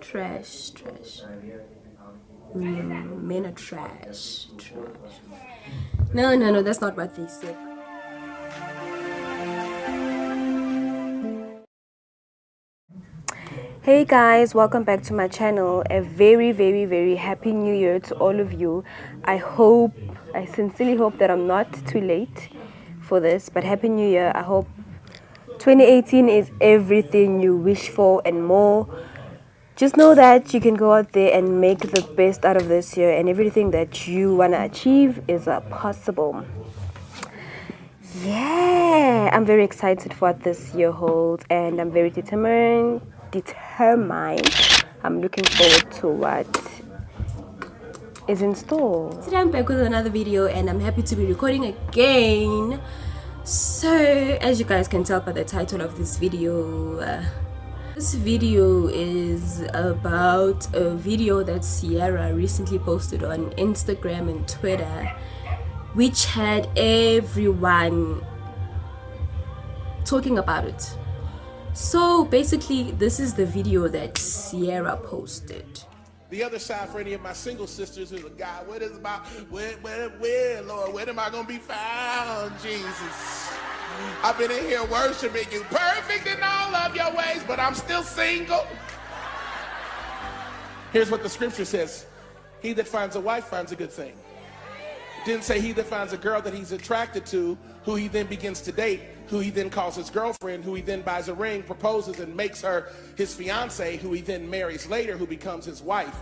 Trash. Men are trash. No, that's not what they said. Hey guys, welcome back to my channel. A very happy new year to all of you. I sincerely hope that I'm not too late for this, but happy new year. I hope 2018 is everything you wish for and more. Just know that you can go out there and make the best out of this year, and everything that you want to achieve is possible. Yeah, I'm very excited for what this year holds, and I'm very determined. I'm looking forward to what is in store. Today I'm back with another video, and I'm happy to be recording again. So as you guys can tell by the title of this video, this video is about a video that Ciara recently posted on Instagram and Twitter, which had everyone talking about it. So basically, this is the video that Ciara posted. The other side for any of my single sisters is a guy. What is about? Where, Lord? When am I gonna be found, Jesus? I've been in here worshiping you, perfect in all of your ways, but I'm still single. Here's what the scripture says: he that finds a wife finds a good thing. It didn't say he that finds a girl that he's attracted to, who he then begins to date, who he then calls his girlfriend, who he then buys a ring, proposes, and makes her his fiance, who he then marries later, who becomes his wife.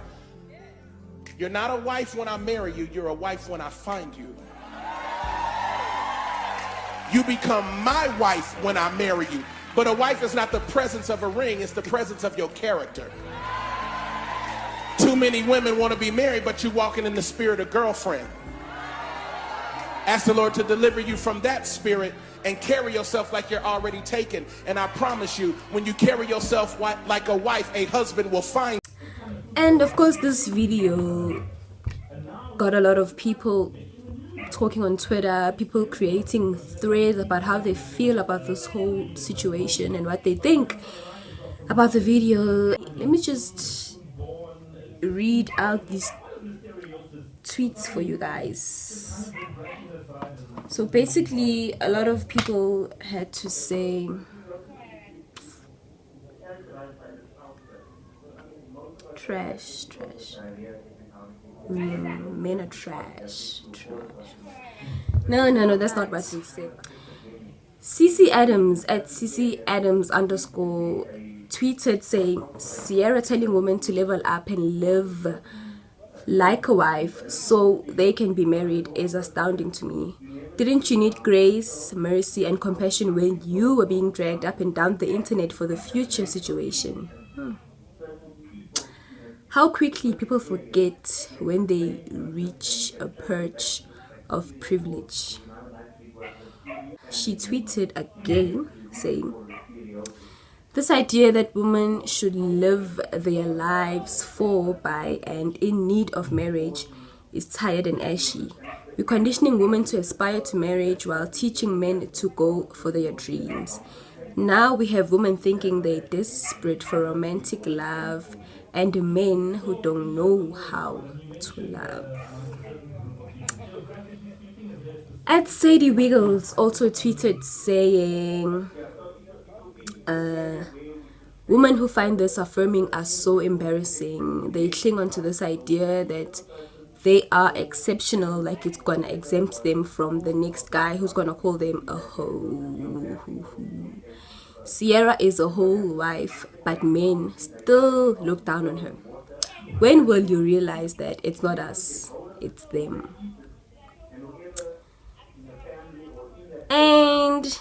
You're not a wife when I marry you, you're a wife when I find you. You become my wife when I marry you. But a wife is not the presence of a ring, it's the presence of your character. Too many women want to be married, but you're walking in the spirit of girlfriend. Ask the Lord to deliver you from that spirit and carry yourself like you're already taken. And I promise you, when you carry yourself like a wife, a husband will find. And of course, this video got a lot of people talking on Twitter, people creating threads about how they feel about this whole situation and what they think about the video. Let me just read out these tweets for you guys. So basically, a lot of people had to say trash. Men are trash. No, that's not what they said. CC Adams at CC Adams _ tweeted saying, Ciara telling women to level up and live like a wife so they can be married is astounding to me. Didn't you need grace, mercy, and compassion when you were being dragged up and down the internet for the future situation? How quickly people forget when they reach a perch of privilege. She tweeted again saying, this idea that women should live their lives for, by, and in need of marriage is tired and ashy. We're conditioning women to aspire to marriage while teaching men to go for their dreams. Now we have women thinking they're desperate for romantic love and men who don't know how to love. At Sadie Wiggles also tweeted saying, women who find this affirming are so embarrassing. They cling on to this idea that they are exceptional, like it's gonna exempt them from the next guy who's gonna call them a hoe. Ciara is a whole wife, but men still look down on her. When will you realize that it's not us, it's them? And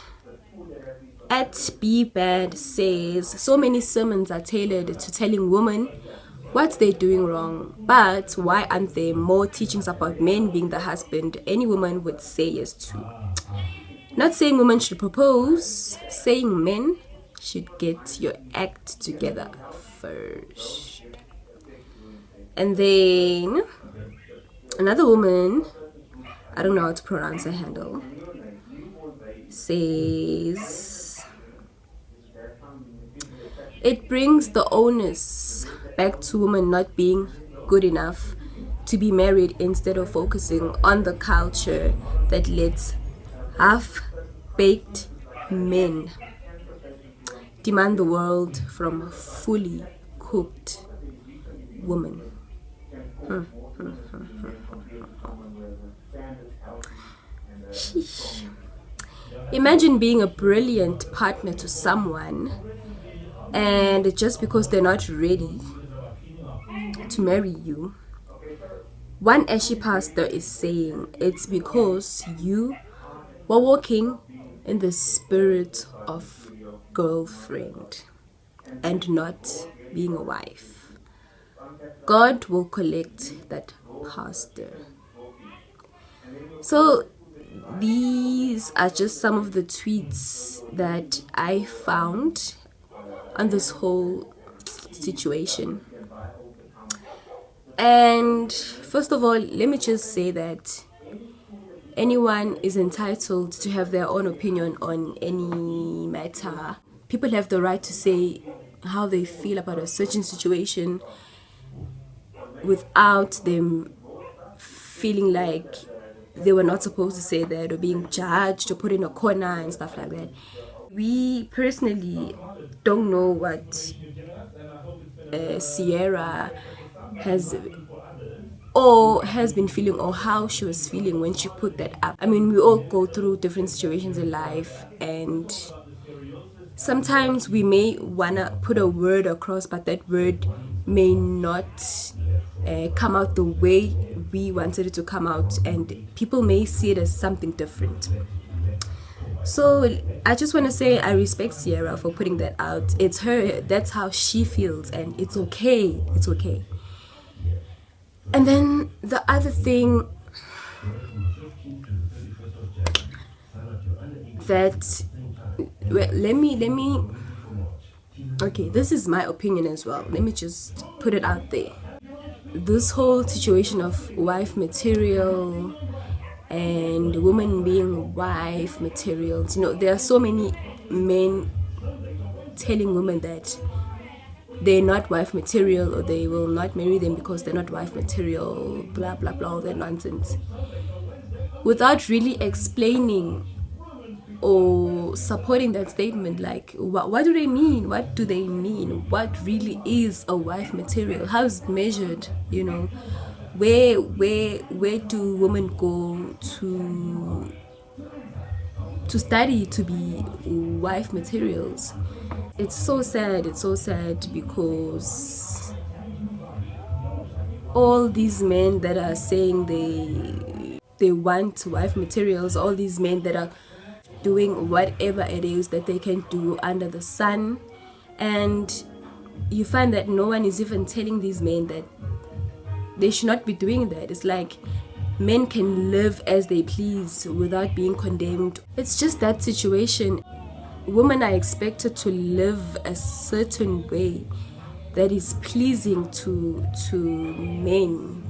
at B-Bad says, so many sermons are tailored to telling women what they're doing wrong, but why aren't there more teachings about men being the husband any woman would say yes to? Not saying women should propose, saying men should get your act together first. And then another woman, I don't know how to pronounce her handle, says, it brings the onus back to women not being good enough to be married instead of focusing on the culture that lets half-baked men demand the world from fully cooked women. Sheesh. Imagine being a brilliant partner to someone, and just because they're not ready to marry you, one Ashy pastor is saying it's because you were walking in the spirit of girlfriend and not being a wife. God will collect that pastor. So these are just some of the tweets that I found on this whole situation. And first of all, let me just say that anyone is entitled to have their own opinion on any matter. People have the right to say how they feel about a certain situation without them feeling like they were not supposed to say that, or being judged or put in a corner and stuff like that. We personally don't know what Ciara has been feeling, or how she was feeling when she put that up. I mean, we all go through different situations in life, and sometimes we may wanna put a word across, but that word may not come out the way we wanted it to come out, and people may see it as something different. So I just want to say I respect Ciara for putting that out. It's her, that's how she feels, and it's okay. It's okay. And then the other thing that, well, let me okay, this is my opinion as well. Let me just put it out there. This whole situation of wife material and women being wife materials, you know, there are so many men telling women that they're not wife material, or they will not marry them because they're not wife material, blah blah blah, all that nonsense, without really explaining or supporting that statement. Like, what do they mean? What do they mean? What really is a wife material? How is it measured? You know, where do women go to study to be wife materials? It's so sad. It's so sad because all these men that are saying they want wife materials, all these men that are doing whatever it is that they can do under the sun, and you find that no one is even telling these men that they should not be doing that. It's like men can live as they please without being condemned. It's just that situation. Women are expected to live a certain way that is pleasing to men,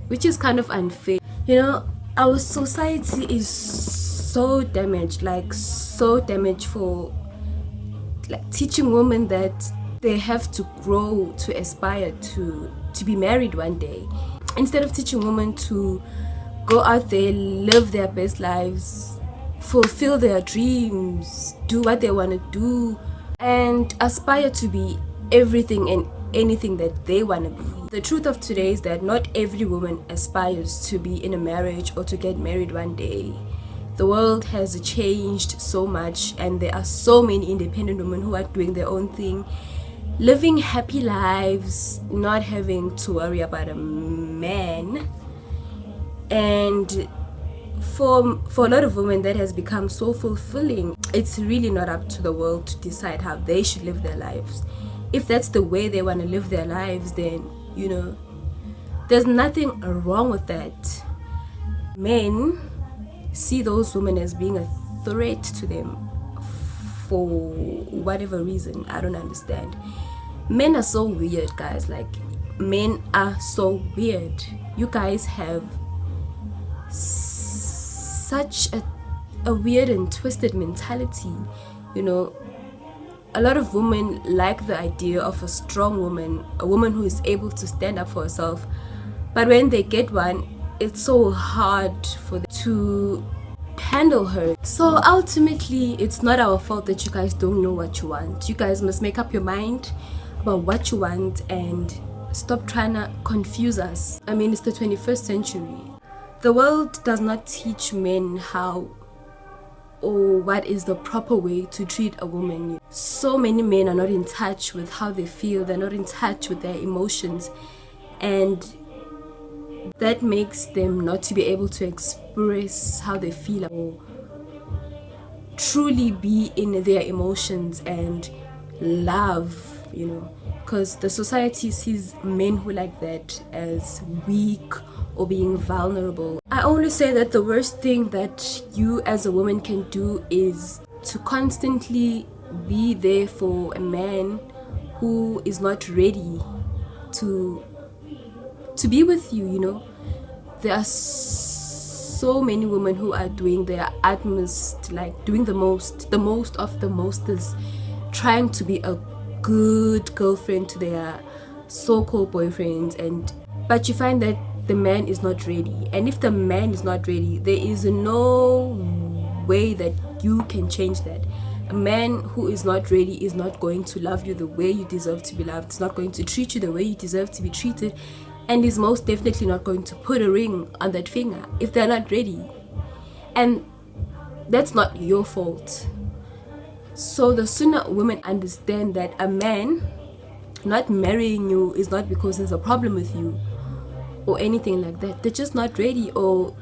which is kind of unfair. You know, our society is so damaged, like so damaged, for like teaching women that they have to grow to aspire to be married one day, instead of teaching women to go out there, live their best lives, fulfill their dreams, do what they want to do, and aspire to be everything and anything that they want to be. The truth of today is that not every woman aspires to be in a marriage or to get married one day. The world has changed so much, and there are so many independent women who are doing their own thing, living happy lives, not having to worry about a man. And for a lot of women, that has become so fulfilling. It's really not up to the world to decide how they should live their lives. If that's the way they want to live their lives, then, you know, there's nothing wrong with that. Men see those women as being a threat to them for whatever reason. I don't understand. Men are so weird, guys. Like, men are so weird. You guys have such a weird and twisted mentality. You know, A lot of women like the idea of a strong woman, a woman who is able to stand up for herself. But when they get one, it's so hard for them to handle her. So ultimately, it's not our fault that you guys don't know what you want. You guys must make up your mind about what you want and stop trying to confuse us. I mean, it's the 21st century. The world does not teach men how or what is the proper way to treat a woman. So many men are not in touch with how they feel, they're not in touch with their emotions, and that makes them not to be able to express how they feel or truly be in their emotions and love, because the society sees men who like that as weak or being vulnerable. I always say that the worst thing that you as a woman can do is to constantly be there for a man who is not ready to be with you. There are so many women who are doing their utmost, like doing the most of the mostest, trying to be a good girlfriend to their so-called boyfriends, but you find that the man is not ready. And if the man is not ready, there is no way that you can change that. A man who is not ready is not going to love you the way you deserve to be loved. It's not going to treat you the way you deserve to be treated, and is most definitely not going to put a ring on that finger if they're not ready. And that's not your fault. So the sooner women understand that a man not marrying you is not because there's a problem with you or anything like that, they're just not ready, or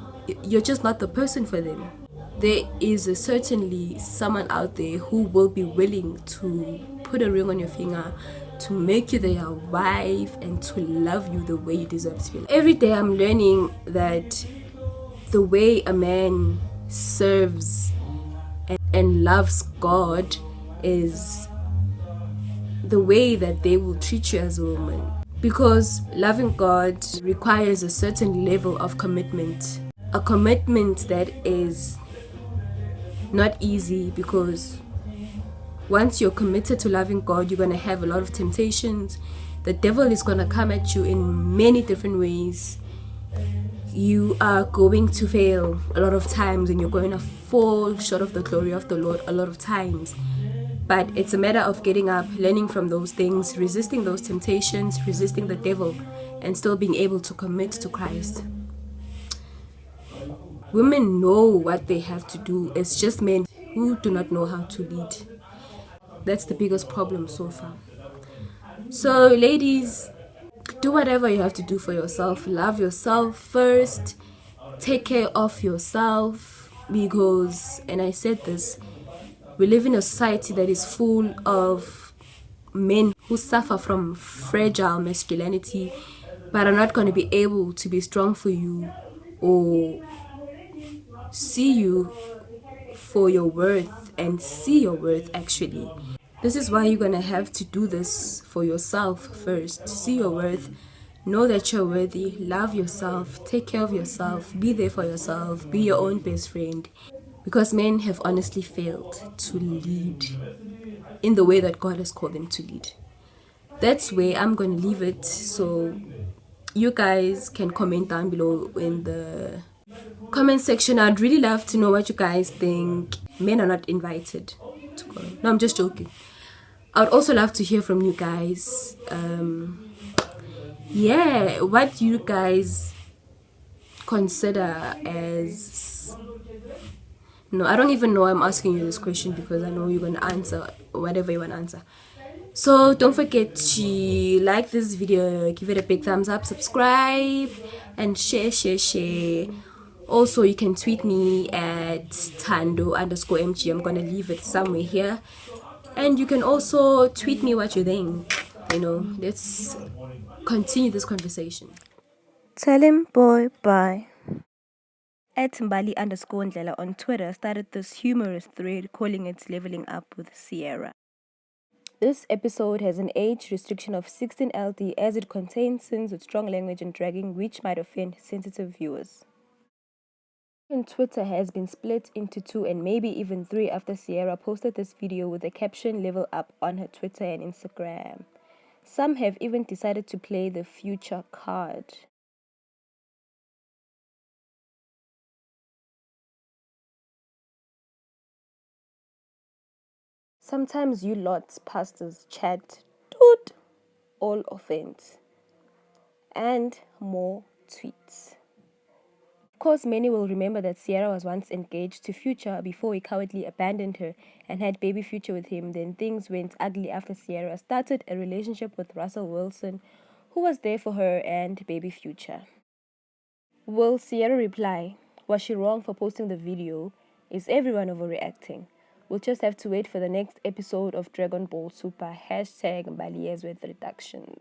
you're just not the person for them. There is certainly someone out there who will be willing to put a ring on your finger, to make you their wife, and to love you the way you deserve to be. Every day I'm learning that the way a man serves and loves God is the way that they will treat you as a woman. Because loving God requires a certain level of commitment. A commitment that is not easy, because once you're committed to loving God, you're going to have a lot of temptations. The devil is going to come at you in many different ways. You are going to fail a lot of times, and you're going to fall short of the glory of the Lord a lot of times. But it's a matter of getting up, learning from those things, resisting those temptations, resisting the devil, and still being able to commit to Christ. Women know what they have to do. It's just men who do not know how to lead. That's the biggest problem so far. So ladies, do whatever you have to do for yourself. Love yourself first. Take care of yourself, because, and I said this, we live in a society that is full of men who suffer from fragile masculinity but are not going to be able to be strong for you or see you for your worth and see your worth actually. This is why you're going to have to do this for yourself first. See your worth. Know that you're worthy. Love yourself. Take care of yourself. Be there for yourself. Be your own best friend. Because men have honestly failed to lead in the way that God has called them to lead. That's where I'm going to leave it. So you guys can comment down below in the comment section. I'd really love to know what you guys think. Men are not invited to go. No, I'm just joking. I would also love to hear from you guys. Yeah, what you guys consider as... No, I don't even know I'm asking you this question, because I know you're going to answer whatever you want to answer. So don't forget to like this video, give it a big thumbs up, subscribe, and share. Also, you can tweet me at Thando_MG. I'm going to leave it somewhere here. And you can also tweet me what you think. Let's continue this conversation. Tell him, boy, bye. At Mbali_Ndlela on Twitter started this humorous thread calling it Leveling Up with Ciara. This episode has an age restriction of 16 LD as it contains scenes with strong language and dragging which might offend sensitive viewers. And Twitter has been split into two and maybe even three after Ciara posted this video with the caption "Level Up" on her Twitter and Instagram. Some have even decided to play the future card. Sometimes you lots pastors chat toot all offense and more tweets. Of course, many will remember that Ciara was once engaged to Future before he cowardly abandoned her and had baby Future with him. Then things went ugly after Ciara started a relationship with Russell Wilson, who was there for her and baby Future. Will Ciara reply? Was she wrong for posting the video? Is everyone overreacting? We'll just have to wait for the next episode of Dragon Ball Super #Baliers with reductions.